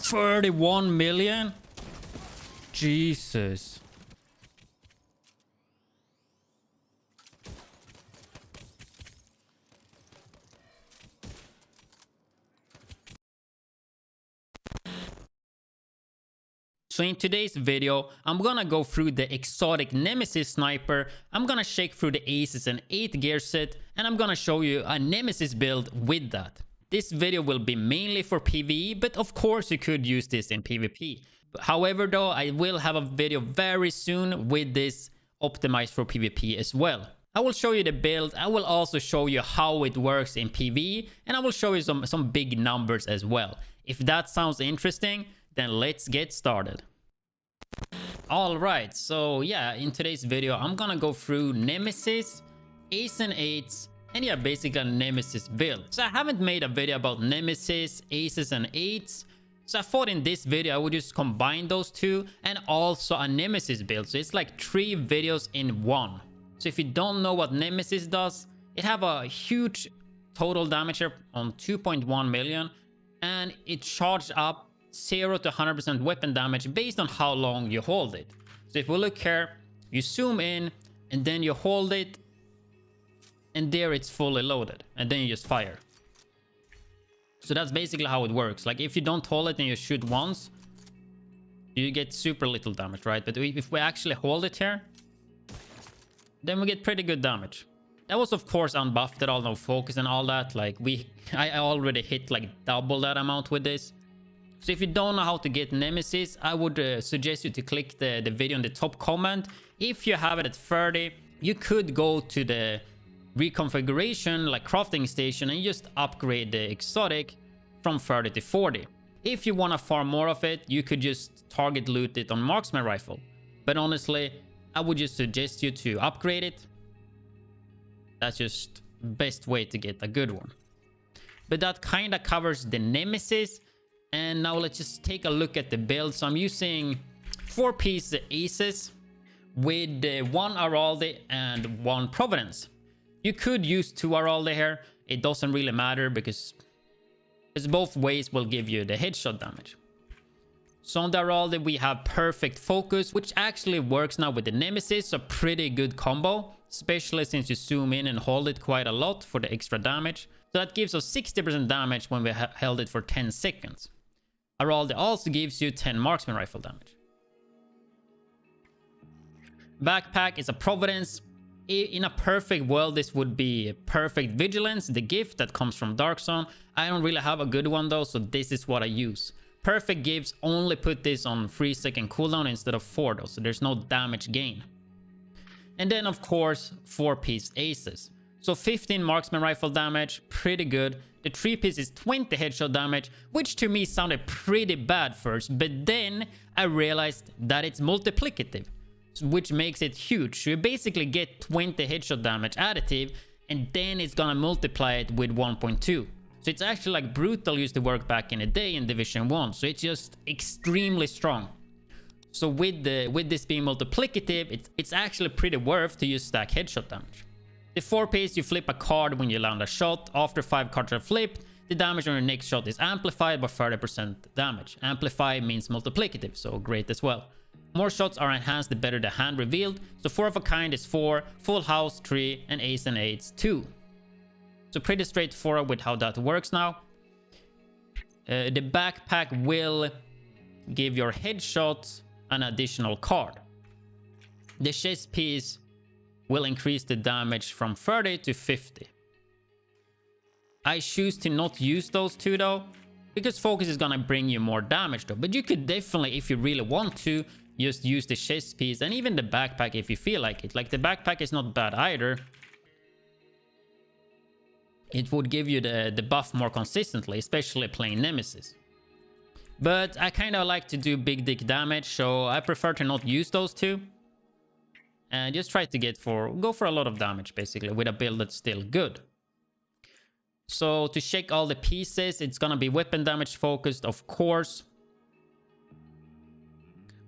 31 million? Jesus. So in today's video, I'm gonna go through the exotic Nemesis sniper, I'm gonna shake through the Aces and 8 gear set, and I'm gonna show you a Nemesis build with that. This video will be mainly for PvE, but of course you could use this in PvP. However though, I will have a video very soon with this optimized for PvP as well. I will show you the build, I will also show you how it works in PvE, and I will show you some big numbers as well. If that sounds interesting, then let's get started. Alright, so yeah, in today's video, I'm gonna go through Nemesis, Ace and 8s, and yeah, basically a Nemesis build. So I haven't made a video about Nemesis, Aces and 8s, so I thought in this video I would just combine those two and also a Nemesis build. So it's like 3 videos in one. So if you don't know what Nemesis does, it have a huge total damage here on 2.1 million, and it charged up 0 to 100% weapon damage based on how long you hold it. So if we look here, you zoom in and then you hold it, and there it's fully loaded, and then you just fire. So that's basically how it works. Like if you don't hold it and you shoot once, you get super little damage, right? But if we actually hold it here, then we get pretty good damage. That was of course unbuffed at all, no focus and all that. Like I already hit like double that amount with this. So if you don't know how to get Nemesis, I would suggest you to click the video in the top comment. If you have it at 30, you could go to the reconfiguration, like crafting station, and just upgrade the exotic from 30 to 40. If you want to farm more of it, you could just target loot it on marksman rifle. But honestly, I would just suggest you to upgrade it. That's just best way to get a good one. But that kind of covers the Nemesis. And now let's just take a look at the build. So I'm using 4-piece Aces with 1 Araldi and 1 Providence. You could use 2 Araldi here. It doesn't really matter because both ways will give you the headshot damage. So on the Araldi we have perfect focus, which actually works now with the Nemesis. A pretty good combo, especially since you zoom in and hold it quite a lot for the extra damage. So that gives us 60% damage when we held it for 10 seconds. Araldi also gives you 10 marksman rifle damage. Backpack is a Providence. In a perfect world, this would be perfect vigilance, the gift that comes from Dark Zone. I don't really have a good one though, so this is what I use. Perfect gifts only put this on 3-second cooldown instead of 4 though, so there's no damage gain. And then of course 4-piece Aces. So 15 marksman rifle damage, pretty good. The 3-piece is 20 headshot damage, which to me sounded pretty bad first, but then I realized that it's multiplicative, which makes it huge. So you basically get 20 headshot damage additive, and then it's gonna multiply it with 1.2. So it's actually like Brutal used to work back in the day in Division 1, so it's just extremely strong. So with this being multiplicative, it's actually pretty worth to use stack headshot damage. The 4-piece, you flip a card when you land a shot. After 5 cards are flipped, the damage on your next shot is amplified by 30% damage. Amplify means multiplicative, so great as well. More shots are enhanced the better the hand revealed. So 4 of a kind is 4, full house 3, and Ace and 8s 2. So pretty straightforward with how that works now. The backpack will give your headshots an additional card. The chest piece will increase the damage from 30 to 50. I choose to not use those two though, because focus is gonna bring you more damage though. But you could definitely, if you really want to, just use the chest piece and even the backpack if you feel like it. Like the backpack is not bad either. It would give you the buff more consistently, especially playing Nemesis. But I kind of like to do big dick damage, so I prefer to not use those two. And just try to go for a lot of damage basically with a build that's still good. So to check all the pieces, it's gonna be weapon damage focused, of course,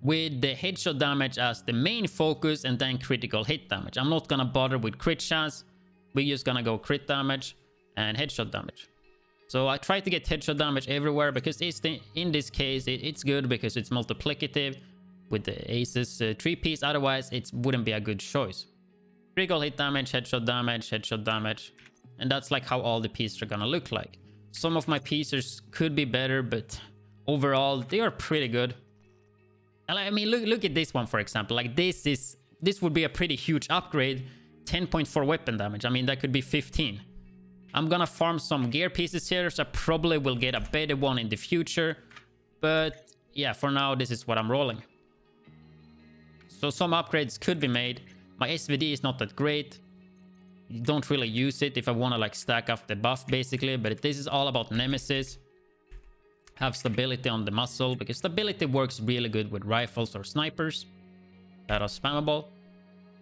with the headshot damage as the main focus, and then critical hit damage. I'm not gonna bother with crit chance. We're just gonna go crit damage and headshot damage. So I try to get headshot damage everywhere because in this case, it's good because it's multiplicative with the Aces 3-piece. Otherwise, it wouldn't be a good choice. Critical hit damage, headshot damage, headshot damage. And that's like how all the pieces are gonna look like. Some of my pieces could be better, but overall, they are pretty good. And I mean, look at this one, for example. Like this would be a pretty huge upgrade. 10.4 weapon damage. I mean, that could be 15. I'm gonna farm some gear pieces here, so I probably will get a better one in the future. But yeah, for now, this is what I'm rolling. So some upgrades could be made. My SVD is not that great. You don't really use it if I want to like stack up the buff basically, but this is all about Nemesis. Have stability on the muzzle because stability works really good with rifles or snipers that are spammable.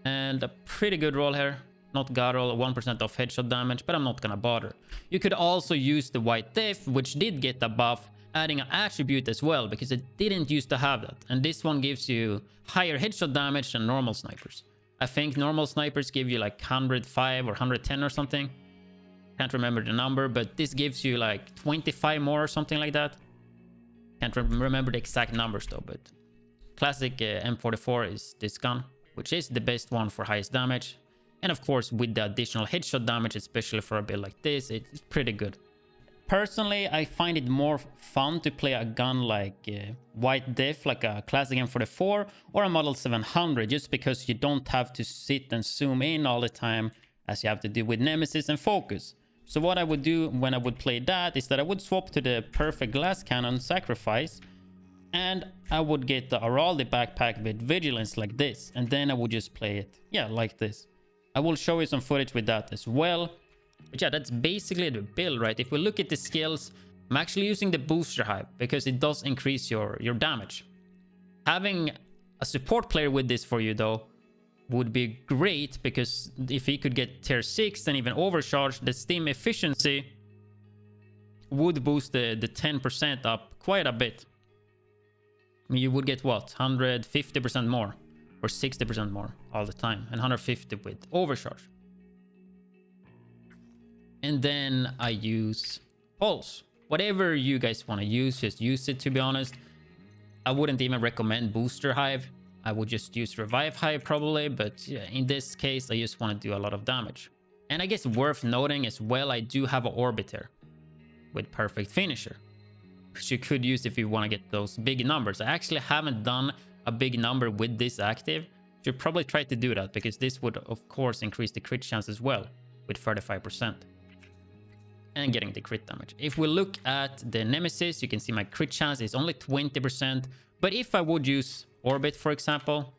And a pretty good roll here. Not god roll, 1% of headshot damage, but I'm not gonna bother. You could also use the white diff, which did get a buff, adding an attribute as well because it didn't used to have that. And this one gives you higher headshot damage than normal snipers. I think normal snipers give you like 105 or 110 or something. Can't remember the number, but this gives you like 25 more or something like that. Can't remember the exact numbers though, but classic M44 is this gun, which is the best one for highest damage. And of course, with the additional headshot damage, especially for a build like this, it's pretty good. Personally, I find it more fun to play a gun like White Diff, like a classic M44 or a Model 700, just because you don't have to sit and zoom in all the time as you have to do with Nemesis and focus. So what I would do when I would play that is that I would swap to the perfect glass cannon sacrifice, and I would get the Araldi backpack with vigilance like this, and then I would just play it, yeah, like this. I will show you some footage with that as well. But yeah, that's basically the build, right? If we look at the skills, I'm actually using the booster hive because it does increase your damage. Having a support player with this for you though would be great, because if he could get tier 6 and even overcharge, the stim efficiency would boost the 10% up quite a bit. I mean, you would get what, 150% more or 60% more all the time, and 150 with overcharge. And then I use pulse. Whatever you guys want to use, just use it, to be honest. I wouldn't even recommend booster hive. I would just use revive hive probably, but yeah, in this case, I just want to do a lot of damage. And I guess worth noting as well, I do have an orbiter with perfect finisher, which you could use if you want to get those big numbers. I actually haven't done a big number with this active. Should probably try to do that, because this would of course increase the crit chance as well with 35%. And getting the crit damage. If we look at the Nemesis, you can see my crit chance is only 20%. But if I would use Orbit, for example,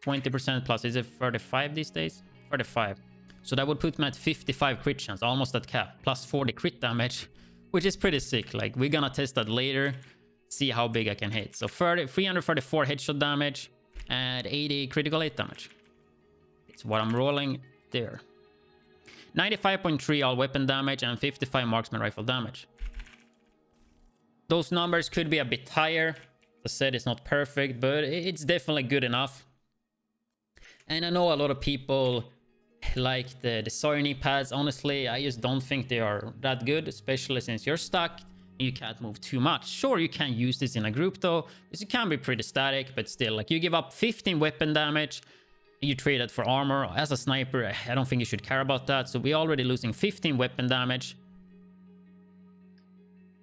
20% plus, is it 35 these days? 35. So that would put me at 55 crit chance, almost at cap, plus 40 crit damage, which is pretty sick. Like, we're gonna test that later, see how big I can hit. So 334 headshot damage and 80 critical hit damage. It's what I'm rolling there. 95.3 all weapon damage and 55 marksman rifle damage. Those numbers could be a bit higher. As I said, it's not perfect, but it's definitely good enough. And I know a lot of people like the Synergies pads. Honestly, I just don't think they are that good, especially since you're stuck and you can't move too much. Sure, you can use this in a group though, because it can be pretty static, but still, like, you give up 15 weapon damage, you trade it for armor. As a sniper, I don't think you should care about that. So we're already losing 15 weapon damage.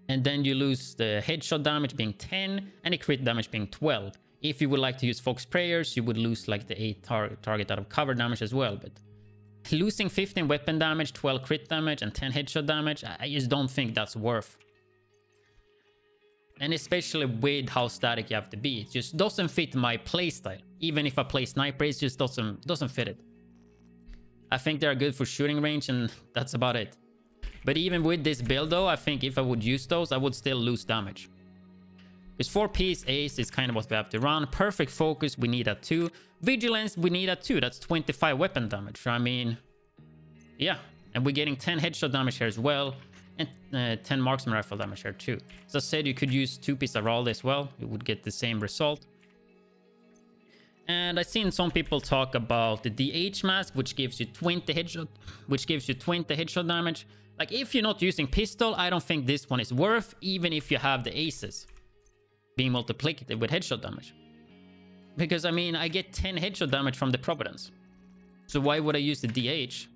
And then you lose the headshot damage being 10 and the crit damage being 12. If you would like to use Fox prayers, you would lose like the 8 target out of cover damage as well. But losing 15 weapon damage, 12 crit damage and 10 headshot damage, I just don't think that's worth. And especially with how static you have to be, it just doesn't fit my playstyle. Even if I play sniper, it just doesn't fit it. I think they're good for shooting range, and that's about it. But even with this build though, I think if I would use those, I would still lose damage. Because 4-piece ace is kind of what we have to run. Perfect focus, we need that too. Vigilance, we need that too. That's 25 weapon damage. I mean, yeah. And we're getting 10 headshot damage here as well. And 10 marksman rifle damage here too. As I said, you could use 2-piece Araldi as well. You would get the same result. And I've seen some people talk about the DH mask, which gives you 20 headshot damage. Like if you're not using pistol, I don't think this one is worth, even if you have the aces being multiplicative with headshot damage. Because I mean, I get 10 headshot damage from the Providence. So why would I use the DH?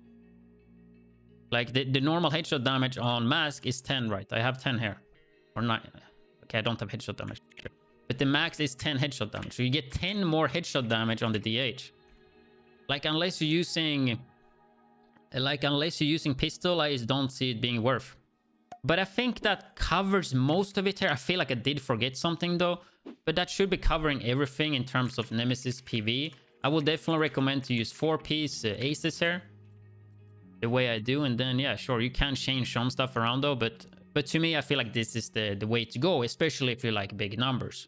Like the normal headshot damage on mask is 10, right? I have 10 here. Or 9. Okay, I don't have headshot damage. But the max is 10 headshot damage. So you get 10 more headshot damage on the DH. Like unless you're using pistol, I just don't see it being worth. But I think that covers most of it here. I feel like I did forget something though. But that should be covering everything in terms of Nemesis PV. I would definitely recommend to use 4-piece aces here. The way I do. And then, yeah, sure, you can change some stuff around though. But to me, I feel like this is the way to go. Especially if you like big numbers.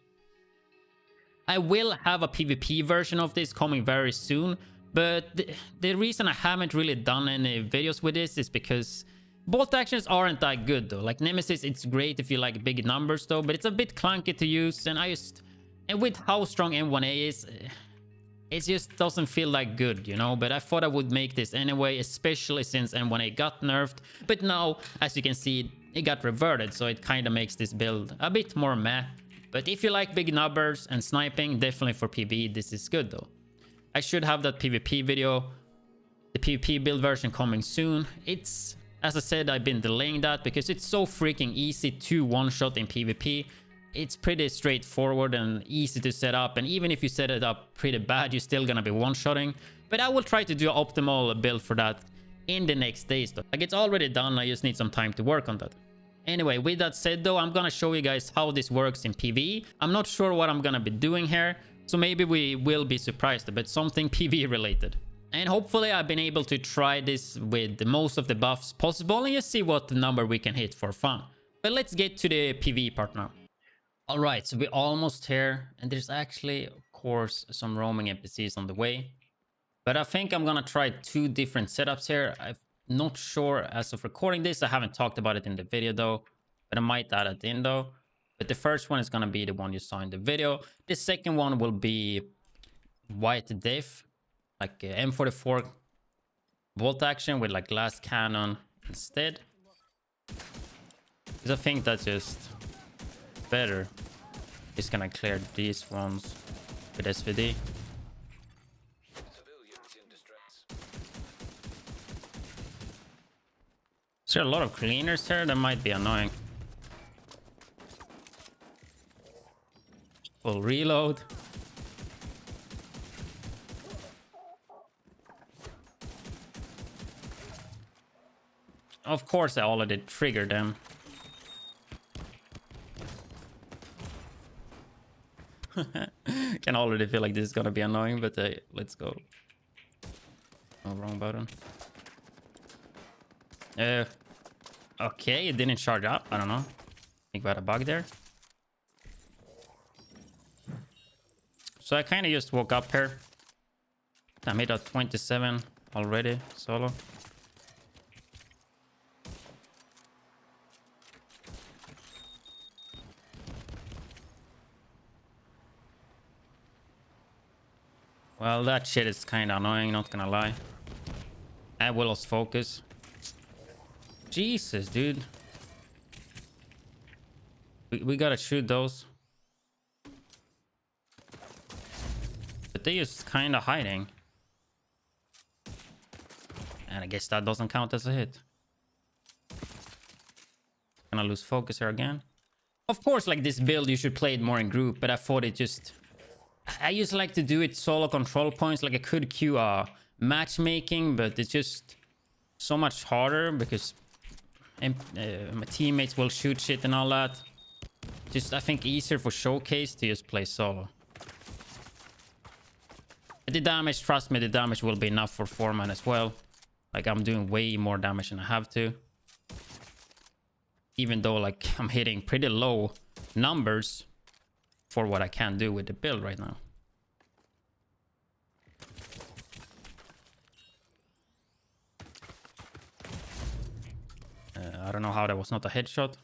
I will have a PvP version of this coming very soon. But the reason I haven't really done any videos with this is because bolt actions aren't that good though. Like Nemesis, it's great if you like big numbers though, but it's a bit clunky to use. And with how strong M1A is, it just doesn't feel like good, you know. But I thought I would make this anyway, especially since M1A got nerfed. But now, as you can see, it got reverted, so it kind of makes this build a bit more meh. But if you like big numbers and sniping, definitely for PvE, this is good though. I should have that PvP video, the PvP build version coming soon. It's, as I said, I've been delaying that because it's so freaking easy to one-shot in PvP. It's pretty straightforward and easy to set up. And even if you set it up pretty bad, you're still gonna be one-shotting. But I will try to do an optimal build for that in the next days though. Like it's already done, I just need some time to work on that. Anyway, with that said though, I'm gonna show you guys how this works in PvE. I'm not sure what I'm gonna be doing here. So maybe we will be surprised about something PvE related. And hopefully I've been able to try this with the most of the buffs possible and just see what number we can hit for fun. But let's get to the PvE part now. Alright, so we're almost here. And there's actually, of course, some roaming NPCs on the way. But I think I'm gonna try 2 different setups here. I'm not sure as of recording this. I haven't talked about it in the video though. But I might add it in though. But the first one is going to be the one you saw in the video. The second one will be white diff, like M44 bolt action with like glass cannon instead. Because I think that's just better. Just going to clear these ones with SVD. Is there a lot of cleaners here? That might be annoying. Full reload. Of course, I already triggered them. Can already feel like this is gonna be annoying, but let's go. Oh, wrong button. Okay, it didn't charge up. I don't know. Think about a bug there. So I kind of just woke up here. I made a 27 already solo. Well, that shit is kind of annoying, not gonna lie. I will lose focus. Jesus, dude. We gotta shoot those. But they just kind of hiding. And I guess that doesn't count as a hit. Gonna lose focus here again. Of course, like this build, you should play it more in group. But I thought it just... I used to like to do it solo control points. Like I could queue matchmaking, but it's just so much harder because my teammates will shoot shit and all that. Just, I think, easier for showcase to just play solo. But the damage, trust me, the damage will be enough for 4-man as well. Like, I'm doing way more damage than I have to. Even though, like, I'm hitting pretty low numbers for what I can do with the build right now. I don't know how that was not a headshot.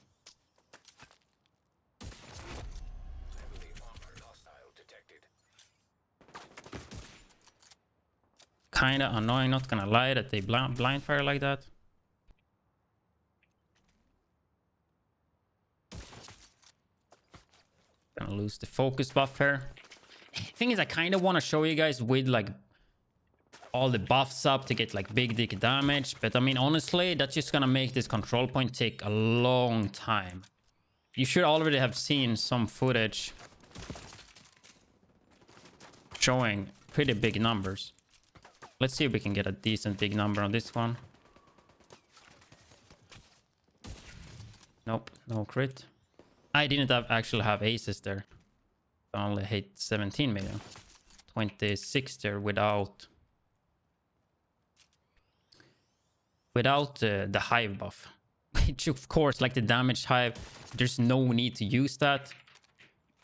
Kinda annoying, not gonna lie, that they blind fire like that. Gonna lose the focus buff here. Thing is, I kind of want to show you guys with like all the buffs up to get like big dick damage, but I mean honestly that's just gonna make this control point take a long time. You should already have seen some footage showing pretty big numbers. Let's see if we can get a decent big number on this one. Nope, no crit. I didn't actually have aces there. I only hit 17 million. 26 there without the hive buff. Which of course, like the damaged hive, there's no need to use that.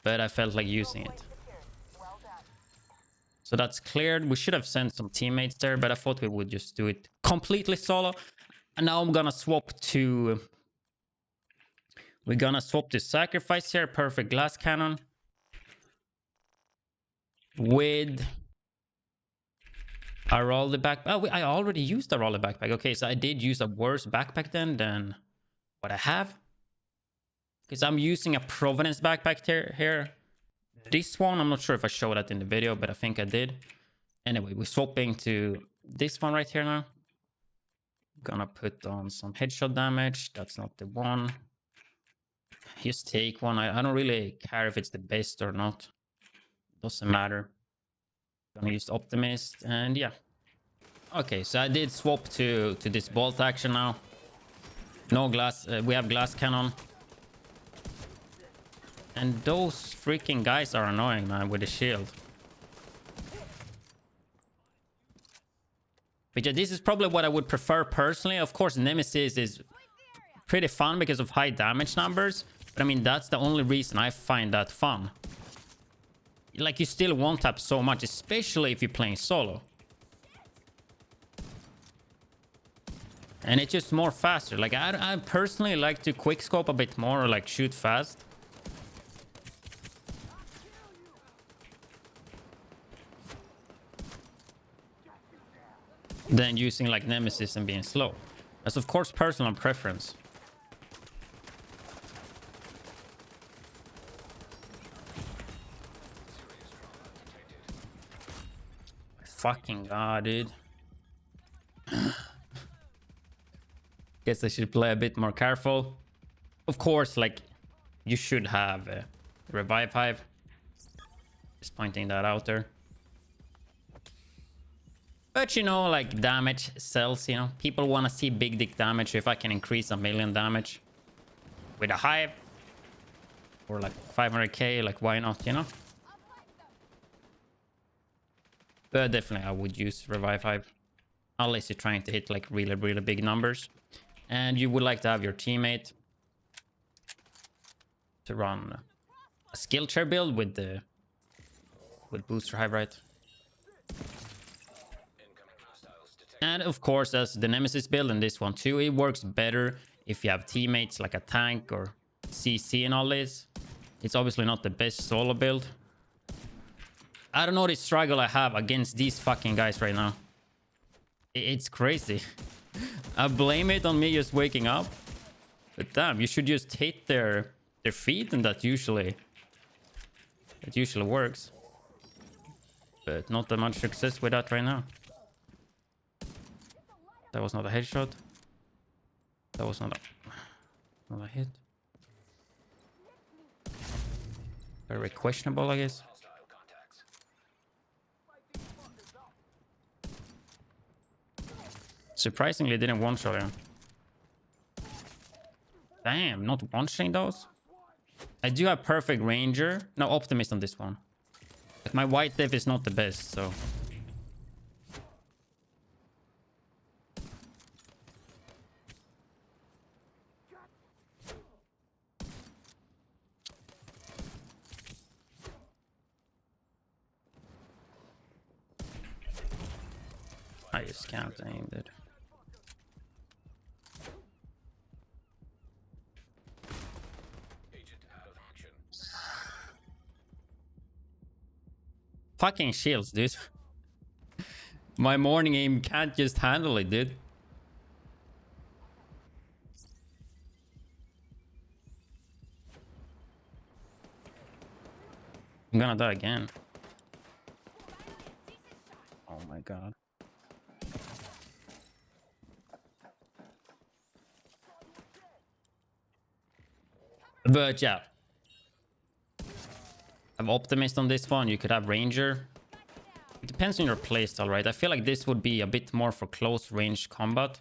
But I felt like using it. So that's cleared. We should have sent some teammates there, but I thought we would just do it completely solo. And now I'm gonna swap to... We're gonna swap to sacrifice here. Perfect glass cannon. With... I roll the backpack. Oh, I already used the roller backpack. Okay, so I did use a worse backpack then than what I have. Because I'm using a Providence backpack here. This one, I'm not sure if I showed that in the video, but I think I did. Anyway, we're swapping to this one right here now. Gonna put on some headshot damage. That's not the one. Just take one. I don't really care if it's the best or not. Doesn't matter. Gonna use Optimist, and yeah. Okay, so I did swap to this bolt action now. No glass. We have glass cannon. And those freaking guys are annoying, man, with the shield. But yeah, this is probably what I would prefer personally. Of course, Nemesis is pretty fun because of high damage numbers. But I mean, that's the only reason I find that fun. Like, you still won't tap so much, especially if you're playing solo. And it's just more faster. Like, I personally like to quick scope a bit more, or like shoot fast. Than using like Nemesis and being slow. That's of course personal preference. Fucking god, dude. Guess I should play a bit more careful. Of course, like, you should have a revive hive. Just pointing that out there. But you know, like, damage sells, you know. People want to see big dick damage. If I can increase 1 million damage with a hive or like 500k, like, why not, you know? But definitely I would use revive hive, unless you're trying to hit like really big numbers and you would like to have your teammate to run a skill chair build with booster hive, right? And of course, as the Nemesis build and this one too, it works better if you have teammates like a tank or CC and all this. It's obviously not the best solo build. I don't know the struggle I have against these fucking guys right now. It's crazy. I blame it on me just waking up. But damn, you should just hit their feet, and that usually works. But not that much success with that right now. That was not a headshot. That was not a hit. Very questionable, I guess. Surprisingly, didn't one-shot him. Damn, not one-shotting those? I do have perfect ranger. No, optimist on this one. But my white diff is not the best, so... I just can't aim it. Fucking shields, dude. My morning aim can't just handle it, dude. I'm gonna die again. Oh my god. But yeah, I'm optimist on this one. You could have Ranger. It depends on your playstyle, right? I feel like this would be a bit more for close range combat.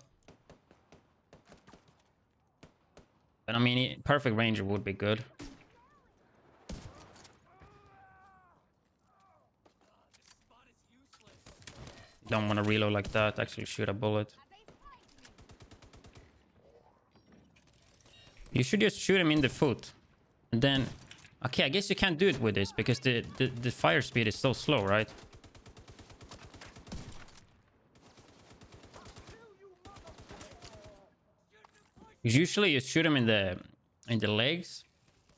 But I mean, perfect Ranger would be good. Don't want to reload like that. Actually shoot a bullet. You should just shoot him in the foot. And then... Okay, I guess you can't do it with this because the fire speed is so slow, right? Usually you shoot them in the legs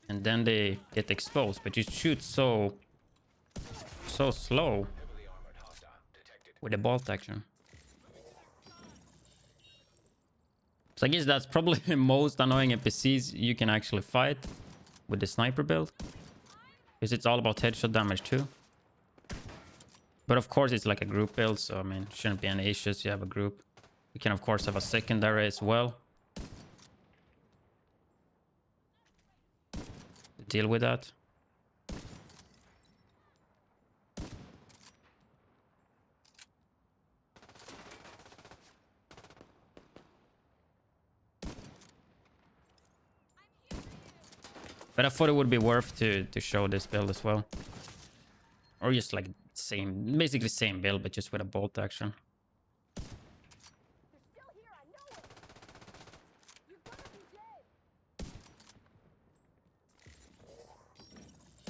and then they get exposed, but you shoot so slow with the bolt action. So I guess that's probably the most annoying NPCs you can actually fight with the sniper build, because it's all about headshot damage too. But of course it's like a group build, so I mean shouldn't be any issues. You have a group. You can of course have a secondary as well. Deal with that. But I thought it would be worth to show this build as well. Or just like same, basically same build, but just with a bolt action.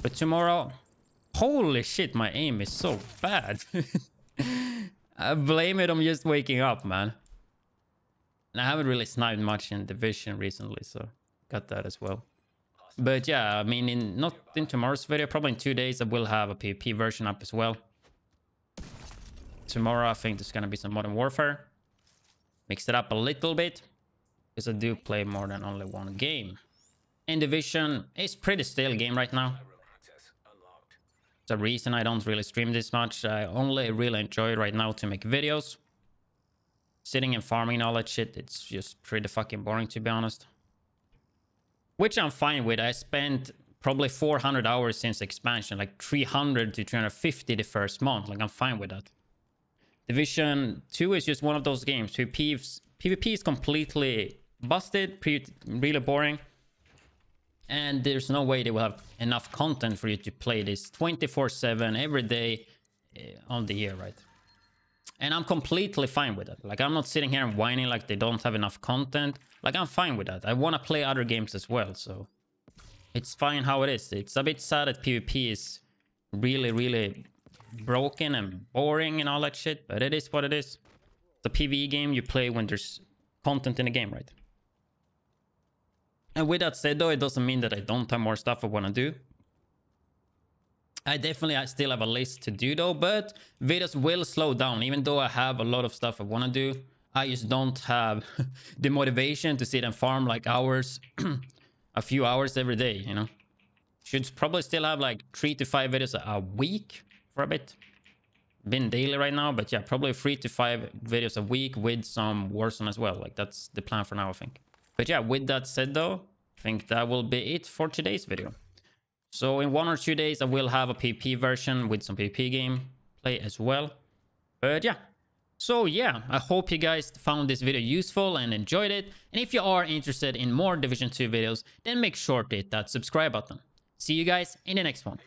But tomorrow, holy shit, my aim is so bad. I blame it on just waking up, man. And I haven't really sniped much in Division recently, so got that as well. But yeah, I mean, not in tomorrow's video, probably in 2 days, I will have a PvP version up as well. Tomorrow, I think there's gonna be some Modern Warfare. Mix it up a little bit, because I do play more than only one game. And Division is pretty stale game right now. The reason I don't really stream this much. I only really enjoy it right now to make videos. Sitting and farming all that shit, it's just pretty fucking boring, to be honest. Which I'm fine with. I spent probably 400 hours since expansion, like 300 to 350 the first month. Like, I'm fine with that. Division 2 is just one of those games. PvP is completely busted, really boring. And there's no way they will have enough content for you to play this 24/7 every day on the year, right? And I'm completely fine with that. Like, I'm not sitting here and whining like they don't have enough content. Like, I'm fine with that. I want to play other games as well, so it's fine how it is. It's a bit sad that PvP is really, really broken and boring and all that shit, but it is what it is. It's a PvE game you play when there's content in the game, right? And with that said, though, it doesn't mean that I don't have more stuff I want to do. I still have a list to do, though, but videos will slow down. Even though I have a lot of stuff I want to do, I just don't have the motivation to sit and farm like hours, a few hours every day, you know. Should probably still have like 3 to 5 videos a week for a bit. Been daily right now, but yeah, probably 3 to 5 videos a week with some Warzone as well. Like, that's the plan for now, I think. But yeah, with that said, though, I think that will be it for today's video. So in 1 or 2 days, I will have a PvP version with some PvP gameplay as well. But yeah. So yeah, I hope you guys found this video useful and enjoyed it. And if you are interested in more Division 2 videos, then make sure to hit that subscribe button. See you guys in the next one.